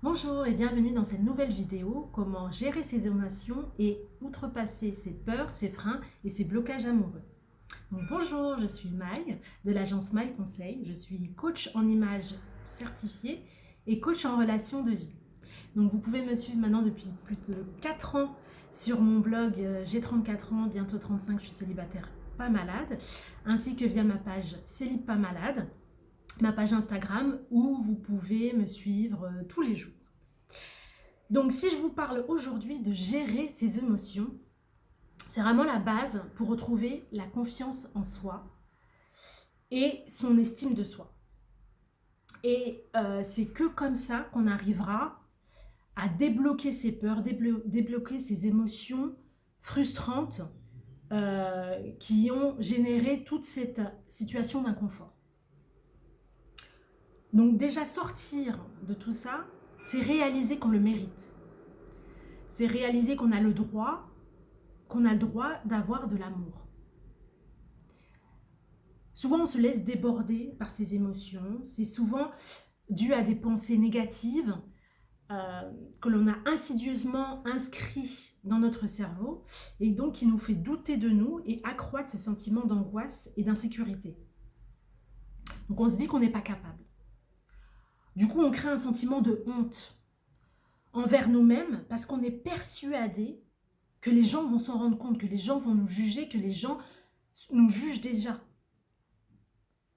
Bonjour et bienvenue dans cette nouvelle vidéo, comment gérer ses émotions et outrepasser ses peurs, ses freins et ses blocages amoureux. Donc bonjour, je suis Maï de l'agence Maï Conseil, je suis coach en image certifié et coach en relation de vie. Donc vous pouvez me suivre maintenant depuis plus de 4 ans sur mon blog J'ai 34 ans, bientôt 35, je suis célibataire pas malade, ainsi que via ma page Célib pas malade, ma page Instagram où vous pouvez me suivre tous les jours. Donc si je vous parle aujourd'hui de gérer ses émotions, c'est vraiment la base pour retrouver la confiance en soi et son estime de soi. Et c'est que comme ça qu'on arrivera à débloquer ses peurs, débloquer ses émotions frustrantes qui ont généré toute cette situation d'inconfort. Donc déjà sortir de tout ça, c'est réaliser qu'on le mérite. C'est réaliser qu'on a le droit d'avoir de l'amour. Souvent, on se laisse déborder par ses émotions. C'est souvent dû à des pensées négatives que l'on a insidieusement inscrites dans notre cerveau et donc qui nous fait douter de nous et accroître ce sentiment d'angoisse et d'insécurité. Donc, on se dit qu'on n'est pas capable. Du coup, on crée un sentiment de honte envers nous-mêmes parce qu'on est persuadé que les gens vont s'en rendre compte, que les gens vont nous juger, que les gens nous jugent déjà.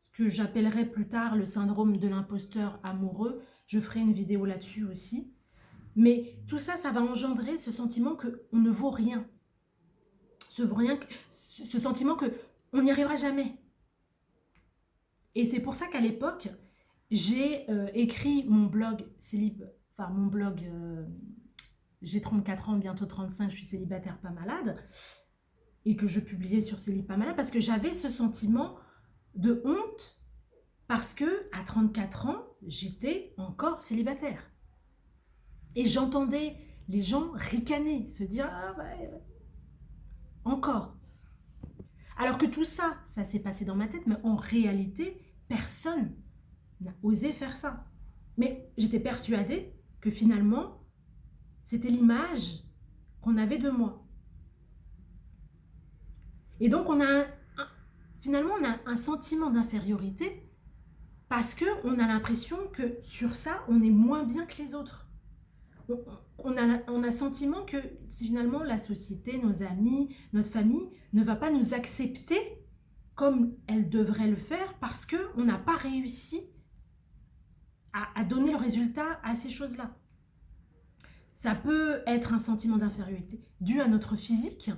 Ce que j'appellerai plus tard le syndrome de l'imposteur amoureux. Je ferai une vidéo là-dessus aussi. Mais tout ça, ça va engendrer ce sentiment qu'on ne vaut rien. Ce sentiment qu'on n'y arrivera jamais. Et c'est pour ça qu'à l'époque, j'ai écrit mon blog j'ai 34 ans, bientôt 35, je suis célibataire pas malade, et que je publiais sur Célib pas malade, parce que j'avais ce sentiment de honte, parce que à 34 ans, j'étais encore célibataire. Et j'entendais les gens ricaner, se dire « Ah ouais, encore ». Alors que tout ça, ça s'est passé dans ma tête, mais en réalité, personne n'a osé faire ça. Mais j'étais persuadée que finalement, c'était l'image qu'on avait de moi. Et donc, finalement, on a un sentiment d'infériorité parce qu'on a l'impression que sur ça, on est moins bien que les autres. On a le sentiment que finalement, la société, nos amis, notre famille ne va pas nous accepter comme elle devrait le faire parce qu'on n'a pas réussi à donner le résultat à ces choses-là. Ça peut être un sentiment d'infériorité dû à notre physique.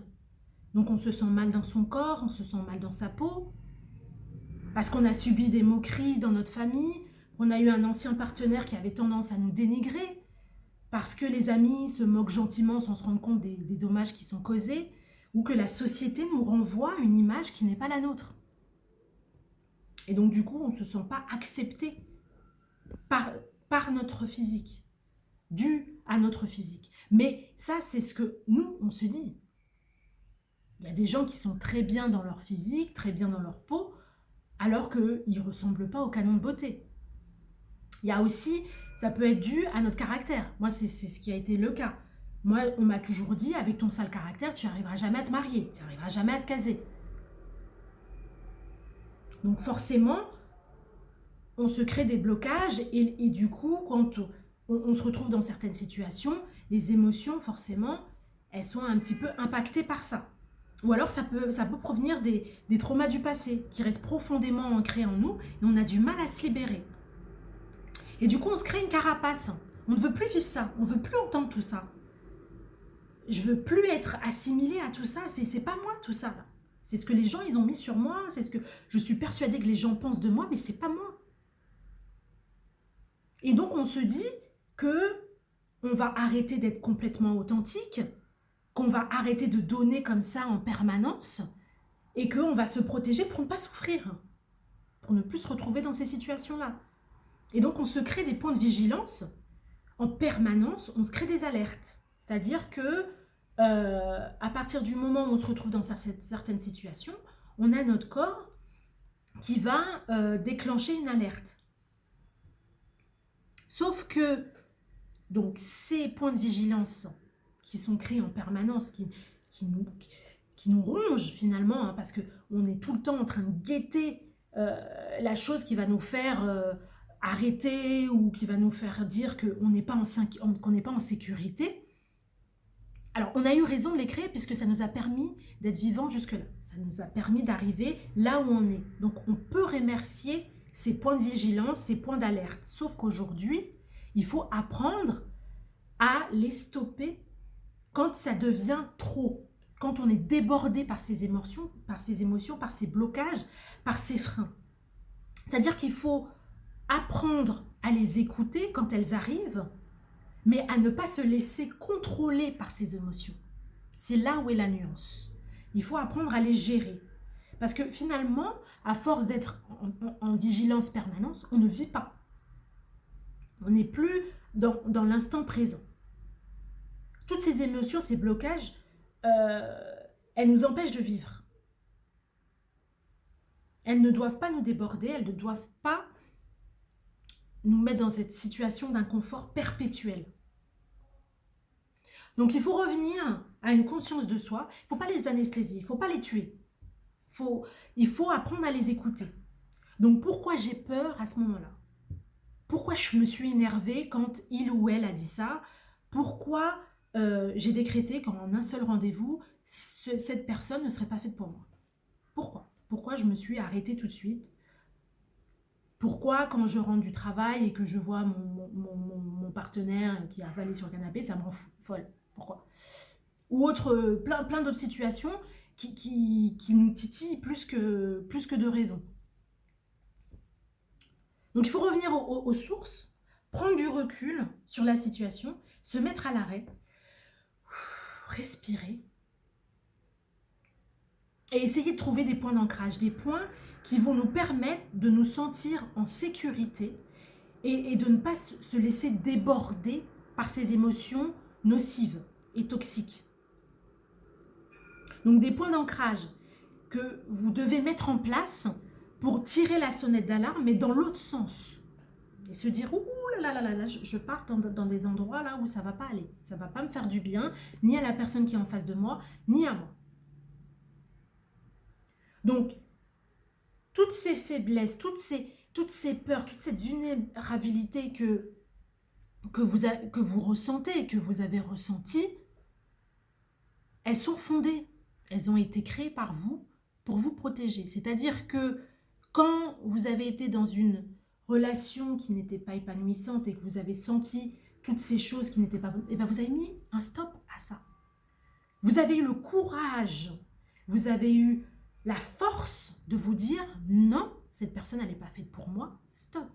Donc on se sent mal dans son corps, on se sent mal dans sa peau, parce qu'on a subi des moqueries dans notre famille, on a eu un ancien partenaire qui avait tendance à nous dénigrer, parce que les amis se moquent gentiment sans se rendre compte des dommages qui sont causés, ou que la société nous renvoie une image qui n'est pas la nôtre. Et donc du coup, on ne se sent pas accepté par notre physique, dû à notre physique. Mais ça, c'est ce que nous, on se dit. Il y a des gens qui sont très bien dans leur physique, très bien dans leur peau, alors qu'ils ne ressemblent pas au canon de beauté. Il y a aussi, ça peut être dû à notre caractère. Moi, c'est ce qui a été le cas. Moi, on m'a toujours dit, avec ton sale caractère, tu n'arriveras jamais à te marier, tu n'arriveras jamais à te caser. Donc forcément, on se crée des blocages et du coup, quand on se retrouve dans certaines situations, les émotions, forcément, elles sont un petit peu impactées par ça. Ou alors, ça peut provenir des traumas du passé qui restent profondément ancrés en nous et on a du mal à se libérer. Et du coup, on se crée une carapace. On ne veut plus vivre ça, on ne veut plus entendre tout ça. Je ne veux plus être assimilée à tout ça, c'est pas moi tout ça. C'est ce que les gens ils ont mis sur moi, c'est ce que je suis persuadée que les gens pensent de moi, mais c'est pas moi. Et donc, on se dit qu'on va arrêter d'être complètement authentique, qu'on va arrêter de donner comme ça en permanence et qu'on va se protéger pour ne pas souffrir, pour ne plus se retrouver dans ces situations-là. Et donc, on se crée des points de vigilance en permanence, on se crée des alertes. C'est-à-dire que à partir du moment où on se retrouve dans certaines situations, on a notre corps qui va déclencher une alerte. Sauf que Donc, ces points de vigilance qui sont créés en permanence, qui nous rongent finalement, hein, parce qu'on est tout le temps en train de guetter la chose qui va nous faire arrêter ou qui va nous faire dire qu'on n'est pas, en sécurité. Alors, on a eu raison de les créer puisque ça nous a permis d'être vivants jusque-là. Ça nous a permis d'arriver là où on est. Donc, on peut remercier ces points de vigilance, ces points d'alerte. Sauf qu'aujourd'hui, il faut apprendre à les stopper quand ça devient trop. Quand on est débordé par ces émotions, par ces blocages, par ces freins. C'est-à-dire qu'il faut apprendre à les écouter quand elles arrivent, mais à ne pas se laisser contrôler par ces émotions. C'est là où est la nuance. Il faut apprendre à les gérer. Parce que finalement, à force d'être en vigilance permanente, on ne vit pas. On n'est plus dans l'instant présent. Toutes ces émotions, ces blocages, elles nous empêchent de vivre. Elles ne doivent pas nous déborder, elles ne doivent pas nous mettre dans cette situation d'inconfort perpétuel. Donc il faut revenir à une conscience de soi. Il ne faut pas les anesthésier, il ne faut pas les tuer. Il faut apprendre à les écouter. Donc pourquoi j'ai peur à ce moment-là? Pourquoi je me suis énervée quand il ou elle a dit ça? Pourquoi j'ai décrété qu'en un seul rendez-vous, cette personne ne serait pas faite pour moi? Pourquoi je me suis arrêtée tout de suite? Pourquoi quand je rentre du travail et que je vois mon partenaire qui a avalé sur le canapé, ça me rend folle? Pourquoi? Ou plein d'autres situations qui nous titillent plus que de raison. Donc il faut revenir aux sources, prendre du recul sur la situation, se mettre à l'arrêt, respirer et essayer de trouver des points d'ancrage, des points qui vont nous permettre de nous sentir en sécurité et de ne pas se laisser déborder par ces émotions nocives et toxiques. Donc des points d'ancrage que vous devez mettre en place pour tirer la sonnette d'alarme, mais dans l'autre sens. Et se dire, ouh là, je pars dans des endroits là où ça ne va pas aller. Ça ne va pas me faire du bien, ni à la personne qui est en face de moi, ni à moi. Donc, toutes ces faiblesses, toutes ces peurs, toute cette vulnérabilité que vous ressentez, que vous avez ressentie, elles sont fondées. Elles ont été créées par vous pour vous protéger. C'est-à-dire que quand vous avez été dans une relation qui n'était pas épanouissante et que vous avez senti toutes ces choses qui n'étaient pas bonnes, et bien vous avez mis un stop à ça. Vous avez eu le courage, vous avez eu la force de vous dire non, cette personne elle n'est pas faite pour moi, stop.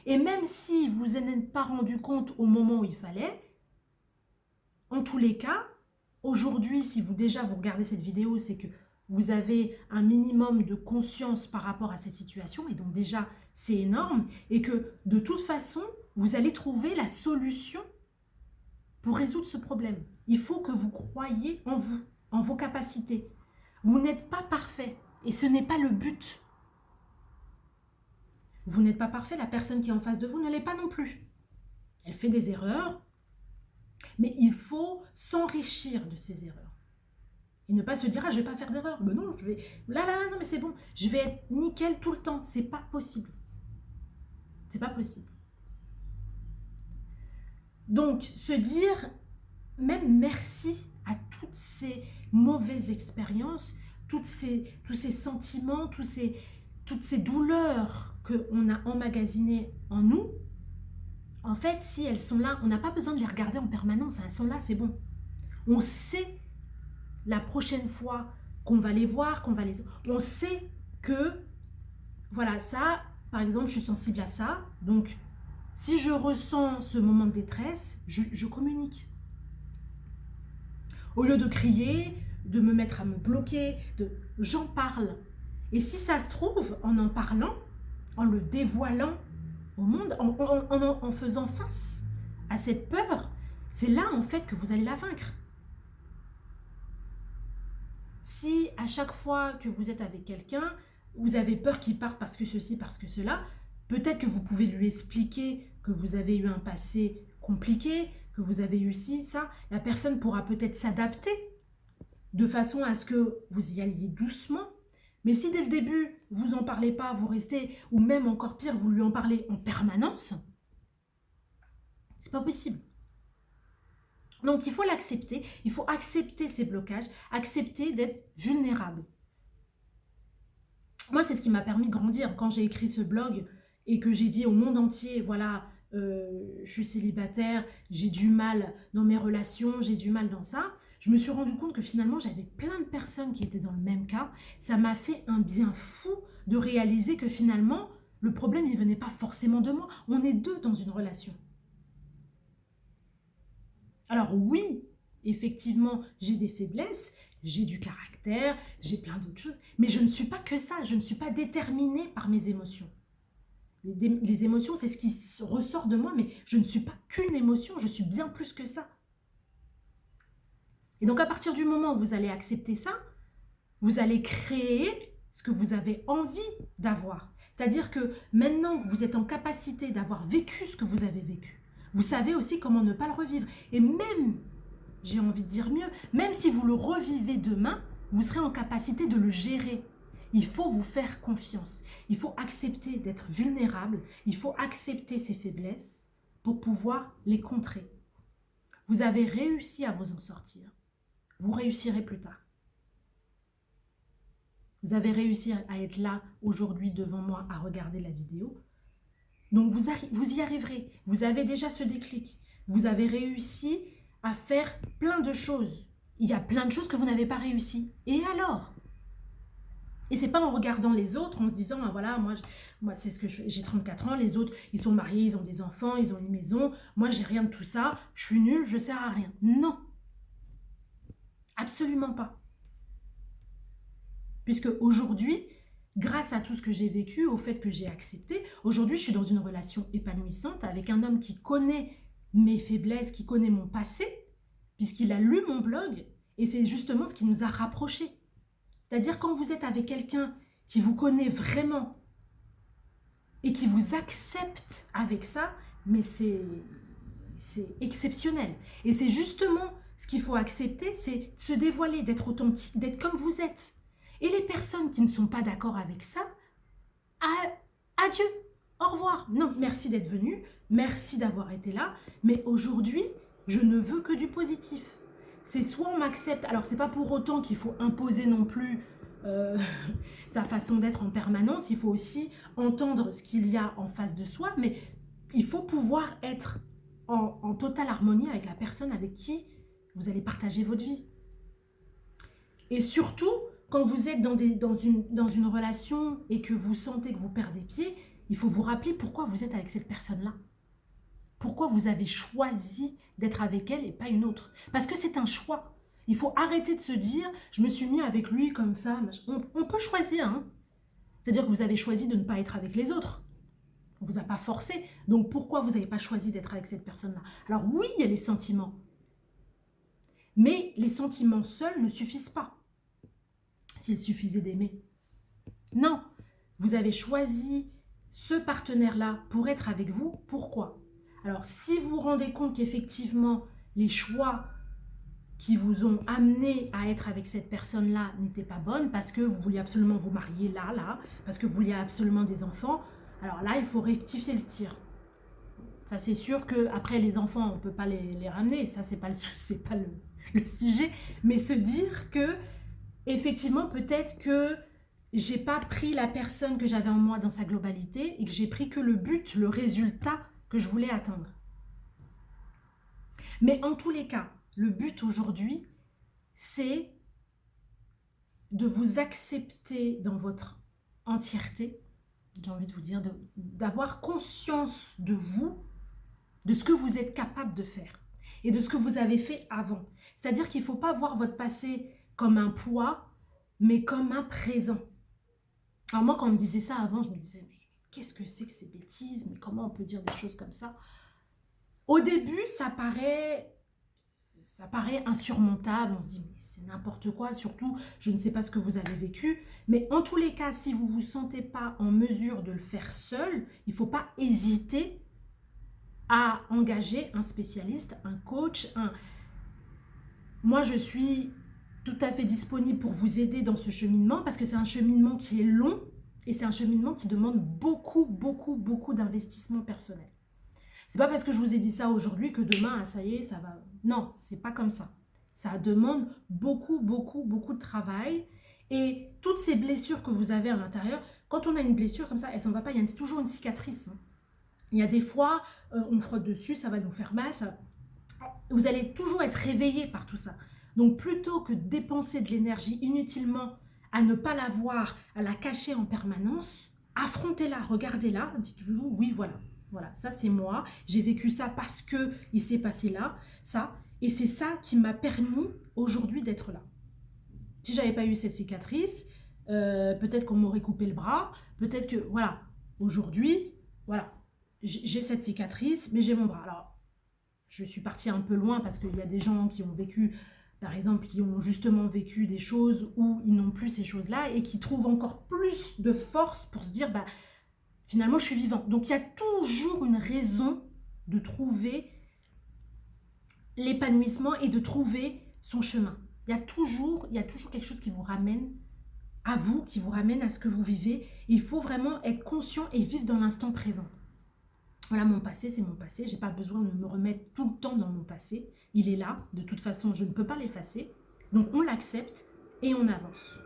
Et même si vous n'êtes pas rendu compte au moment où il fallait, en tous les cas, aujourd'hui, si vous regardez cette vidéo, c'est que vous avez un minimum de conscience par rapport à cette situation, et donc déjà, c'est énorme, et que de toute façon, vous allez trouver la solution pour résoudre ce problème. Il faut que vous croyiez en vous, en vos capacités. Vous n'êtes pas parfait, et ce n'est pas le but. Vous n'êtes pas parfait, la personne qui est en face de vous ne l'est pas non plus. Elle fait des erreurs, mais il faut s'enrichir de ces erreurs. Et ne pas se dire, ah, je ne vais pas faire d'erreur. Mais non, je vais... non, mais c'est bon. Je vais être nickel tout le temps. C'est pas possible. C'est pas possible. Donc, se dire, même merci à toutes ces mauvaises expériences, tous ces sentiments, toutes ces douleurs qu'on a emmagasinées en nous. En fait, si elles sont là, on n'a pas besoin de les regarder en permanence. Elles sont là, c'est bon. On sait la prochaine fois qu'on va les voir, on sait que, voilà, ça, par exemple, je suis sensible à ça. Donc, si je ressens ce moment de détresse, je communique. Au lieu de crier, de me mettre à me bloquer, j'en parle. Et si ça se trouve, en parlant, en le dévoilant au monde, en faisant face à cette peur, c'est là, en fait, que vous allez la vaincre. Si à chaque fois que vous êtes avec quelqu'un, vous avez peur qu'il parte parce que ceci, parce que cela, peut-être que vous pouvez lui expliquer que vous avez eu un passé compliqué, que vous avez eu ci, ça, la personne pourra peut-être s'adapter de façon à ce que vous y alliez doucement. Mais si dès le début, vous n'en parlez pas, vous restez, ou même encore pire, vous lui en parlez en permanence, c'est pas possible. Donc il faut l'accepter, il faut accepter ces blocages, accepter d'être vulnérable. Moi, c'est ce qui m'a permis de grandir. Quand j'ai écrit ce blog et que j'ai dit au monde entier, voilà, je suis célibataire, j'ai du mal dans mes relations, j'ai du mal dans ça, je me suis rendu compte que finalement, j'avais plein de personnes qui étaient dans le même cas. Ça m'a fait un bien fou de réaliser que finalement, le problème, il ne venait pas forcément de moi. On est deux dans une relation. Alors oui, effectivement, j'ai des faiblesses, j'ai du caractère, j'ai plein d'autres choses, mais je ne suis pas que ça, je ne suis pas déterminée par mes émotions. Les émotions, c'est ce qui ressort de moi, mais je ne suis pas qu'une émotion, je suis bien plus que ça. Et donc à partir du moment où vous allez accepter ça, vous allez créer ce que vous avez envie d'avoir. C'est-à-dire que maintenant que vous êtes en capacité d'avoir vécu ce que vous avez vécu, vous savez aussi comment ne pas le revivre. Et même, j'ai envie de dire mieux, même si vous le revivez demain, vous serez en capacité de le gérer. Il faut vous faire confiance. Il faut accepter d'être vulnérable. Il faut accepter ses faiblesses pour pouvoir les contrer. Vous avez réussi à vous en sortir. Vous réussirez plus tard. Vous avez réussi à être là aujourd'hui devant moi à regarder la vidéo. Donc vous y arriverez. Vous avez déjà ce déclic. Vous avez réussi à faire plein de choses. Il y a plein de choses que vous n'avez pas réussi. Et alors ? Et c'est pas en regardant les autres, en se disant, ah, voilà, moi c'est ce que j'ai 34 ans, les autres, ils sont mariés, ils ont des enfants, ils ont une maison, moi j'ai rien de tout ça, je suis nulle, je sers à rien. Non. Absolument pas. Puisque aujourd'hui, grâce à tout ce que j'ai vécu, au fait que j'ai accepté, aujourd'hui je suis dans une relation épanouissante avec un homme qui connaît mes faiblesses, qui connaît mon passé, puisqu'il a lu mon blog, et c'est justement ce qui nous a rapprochés. C'est-à-dire quand vous êtes avec quelqu'un qui vous connaît vraiment et qui vous accepte avec ça, mais c'est exceptionnel. Et c'est justement ce qu'il faut accepter, c'est se dévoiler, d'être authentique, d'être comme vous êtes. Et les personnes qui ne sont pas d'accord avec ça, adieu, au revoir. Non, merci d'être venu, merci d'avoir été là, mais aujourd'hui, je ne veux que du positif. C'est soit on m'accepte, alors c'est pas pour autant qu'il faut imposer non plus sa façon d'être en permanence, il faut aussi entendre ce qu'il y a en face de soi, mais il faut pouvoir être en totale harmonie avec la personne avec qui vous allez partager votre vie. Et surtout, quand vous êtes dans une relation et que vous sentez que vous perdez pied, il faut vous rappeler pourquoi vous êtes avec cette personne-là. Pourquoi vous avez choisi d'être avec elle et pas une autre. Parce que c'est un choix. Il faut arrêter de se dire, je me suis mis avec lui comme ça. On peut choisir. Hein. C'est-à-dire que vous avez choisi de ne pas être avec les autres. On ne vous a pas forcé. Donc pourquoi vous n'avez pas choisi d'être avec cette personne-là? Alors oui, il y a les sentiments. Mais les sentiments seuls ne suffisent pas. S'il suffisait d'aimer. Non, vous avez choisi ce partenaire-là pour être avec vous. Pourquoi? Alors, si vous vous rendez compte qu'effectivement, les choix qui vous ont amené à être avec cette personne-là n'étaient pas bonnes parce que vous vouliez absolument vous marier là, parce que vous vouliez absolument des enfants, alors là, il faut rectifier le tir. Ça, c'est sûr qu'après, les enfants, on ne peut pas les ramener. Ça, c'est pas le sujet. Mais se dire que, effectivement, peut-être que j'ai pas pris la personne que j'avais en moi dans sa globalité et que j'ai pris que le but, le résultat que je voulais atteindre. Mais en tous les cas, le but aujourd'hui, c'est de vous accepter dans votre entièreté, j'ai envie de vous dire, d'avoir conscience de vous, de ce que vous êtes capable de faire et de ce que vous avez fait avant. C'est-à-dire qu'il ne faut pas voir votre passé comme un poids, mais comme un présent. Alors moi, quand on me disait ça avant, je me disais, mais qu'est-ce que c'est que ces bêtises? Mais comment on peut dire des choses comme ça? Au début, ça paraît insurmontable. On se dit, mais c'est n'importe quoi. Surtout, je ne sais pas ce que vous avez vécu. Mais en tous les cas, si vous ne vous sentez pas en mesure de le faire seul, il ne faut pas hésiter à engager un spécialiste, un coach. Moi, je suis tout à fait disponible pour vous aider dans ce cheminement parce que c'est un cheminement qui est long et c'est un cheminement qui demande beaucoup, beaucoup, beaucoup d'investissement personnel. C'est pas parce que je vous ai dit ça aujourd'hui que demain, ah, ça y est, ça va. Non, c'est pas comme ça. Ça demande beaucoup, beaucoup, beaucoup de travail. Et toutes ces blessures que vous avez à l'intérieur, quand on a une blessure comme ça, elle s'en va pas, il y a toujours une cicatrice. Il y a des fois, on frotte dessus, ça va nous faire mal. Vous allez toujours être réveillé par tout ça. Donc plutôt que de dépenser de l'énergie inutilement à ne pas la voir, à la cacher en permanence, affrontez-la, regardez-la, dites-vous, oui, voilà. Voilà, ça c'est moi, j'ai vécu ça parce que il s'est passé là, ça, et c'est ça qui m'a permis aujourd'hui d'être là. Si j'avais pas eu cette cicatrice, peut-être qu'on m'aurait coupé le bras, peut-être que, voilà, aujourd'hui, voilà, j'ai cette cicatrice, mais j'ai mon bras. Alors, je suis partie un peu loin parce qu'il y a des gens qui ont vécu, par exemple, qui ont justement vécu des choses où ils n'ont plus ces choses-là et qui trouvent encore plus de force pour se dire, bah, finalement, je suis vivant. Donc, il y a toujours une raison de trouver l'épanouissement et de trouver son chemin. Il y a toujours quelque chose qui vous ramène à vous, qui vous ramène à ce que vous vivez. Et il faut vraiment être conscient et vivre dans l'instant présent. Voilà, mon passé, c'est mon passé. Je n'ai pas besoin de me remettre tout le temps dans mon passé. Il est là. De toute façon, je ne peux pas l'effacer. Donc, on l'accepte et on avance.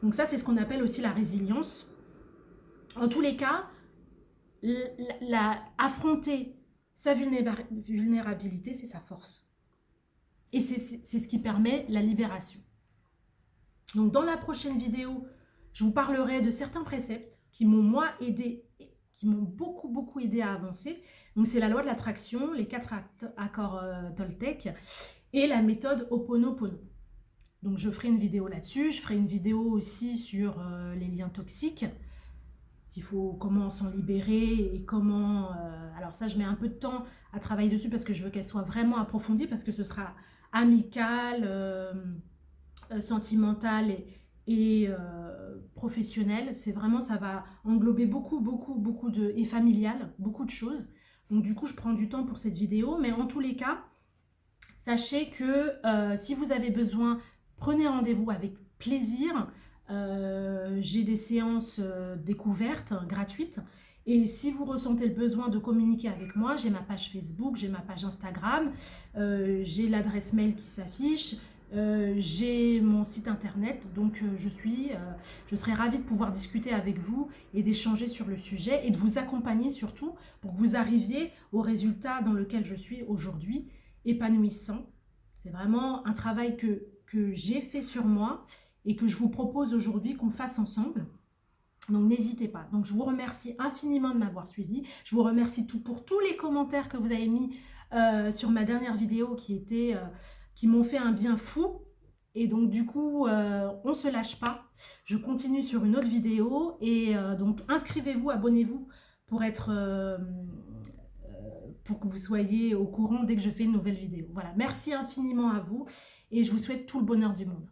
Donc, ça, c'est ce qu'on appelle aussi la résilience. En tous les cas, affronter sa vulnérabilité, c'est sa force. Et c'est ce qui permet la libération. Donc, dans la prochaine vidéo, je vous parlerai de certains préceptes qui m'ont, moi, aidé, qui m'ont beaucoup, beaucoup aidé à avancer. Donc, c'est la loi de l'attraction, les 4 accords Toltec et la méthode Ho'oponopono. Donc, je ferai une vidéo là-dessus. Je ferai une vidéo aussi sur les liens toxiques. Il faut comment s'en libérer et comment... alors ça, je mets un peu de temps à travailler dessus parce que je veux qu'elle soit vraiment approfondie parce que ce sera amical, sentimental et professionnel. C'est vraiment, ça va englober beaucoup, beaucoup, beaucoup de... et familial, beaucoup de choses. Donc du coup, je prends du temps pour cette vidéo. Mais en tous les cas, sachez que si vous avez besoin, prenez rendez-vous avec plaisir. J'ai des séances découvertes gratuites et si vous ressentez le besoin de communiquer avec moi, j'ai ma page Facebook, j'ai ma page Instagram, j'ai l'adresse mail qui s'affiche, j'ai mon site internet, donc je serai ravie de pouvoir discuter avec vous et d'échanger sur le sujet et de vous accompagner surtout pour que vous arriviez au résultat dans lequel je suis aujourd'hui, épanouissant. C'est vraiment un travail que j'ai fait sur moi et que je vous propose aujourd'hui qu'on fasse ensemble. Donc n'hésitez pas. Donc je vous remercie infiniment de m'avoir suivi. Je vous remercie pour tous les commentaires que vous avez mis sur ma dernière vidéo qui m'ont fait un bien fou. Et donc du coup, on ne se lâche pas. Je continue sur une autre vidéo. Et donc inscrivez-vous, abonnez-vous pour que vous soyez au courant dès que je fais une nouvelle vidéo. Voilà, merci infiniment à vous et je vous souhaite tout le bonheur du monde.